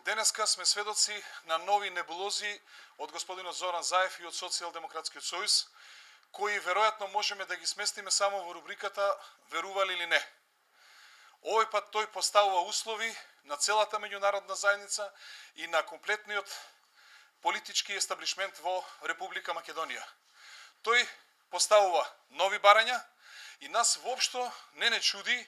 Денеска сме сведоци на нови небулози од господинот Зоран Заев и од Социјалдемократскиот сојуз, кои веројатно можеме да ги сместиме само во рубриката верували или не. Овој пат тој поставува услови на целата меѓународна заедница и на комплетниот политички естаблишмент во Република Македонија. Тој поставува нови барања и нас воопшто не чуди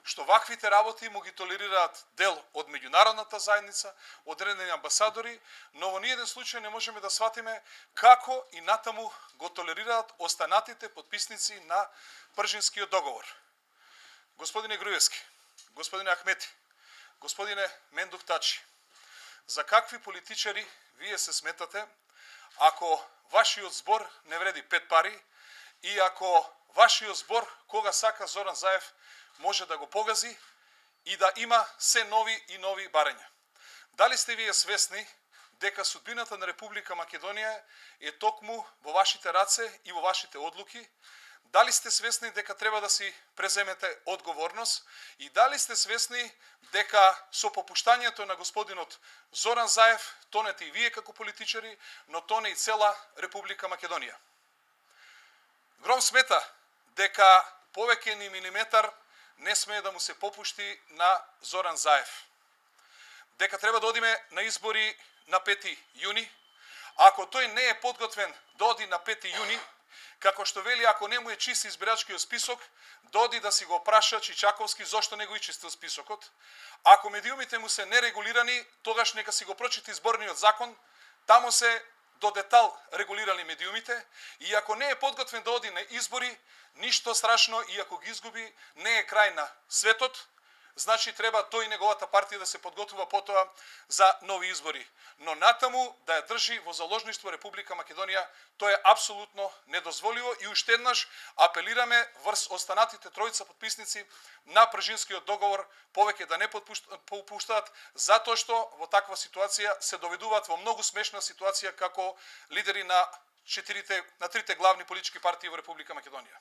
што ваквите работи му ги толерираат дел од меѓународната заедница, одредени амбасадори, но во ниеден случај не можеме да сватиме како и натаму го толерираат останатите потписници на Пржинскиот договор. Господине Груевски, господине Ахмети, господине Мендух Тачи, за какви политичари вие се сметате ако вашиот збор не вреди 5 пари и ако вашиот збор кога сака Зоран Заев може да го погази и да има се нови и нови барања? Дали сте вие свесни дека судбината на Република Македонија е токму во вашите раце и во вашите одлуки? Дали сте свесни дека треба да си преземете одговорност? И дали сте свесни дека со попуштањето на господинот Зоран Заев тонете и вие како политичари, но тоне и цела Република Македонија? Гром смета дека повеќе ни милиметар не смее да му се попушти на Зоран Заев. Дека треба да одиме на избори на 5 јуни. Ако тој не е подготвен да оди на 5 јуни, како што вели, ако не му е чист избирачкиот список, да оди да си го праша Чичаковски зошто не го ичистил списокот. Ако медиумите му се нерегулирани, тогаш нека си го прочита изборниот закон, таму се до детал регулирали медиумите, и ако не е подготвен да оди на избори, ништо страшно, и ако ги изгуби, не е крај на светот, значи треба тој и неговата партија да се подготвува потоа за нови избори. Но натаму да ја држи во заложништво Република Македонија, тоа е апсолутно недозволиво и уште еднаш апелираме врз останатите тројца потписници на Пржинскиот договор повеќе да не попуштаат, затоа што во таква ситуација се доведуваат во многу смешна ситуација како лидери на трите главни политички партии во Република Македонија.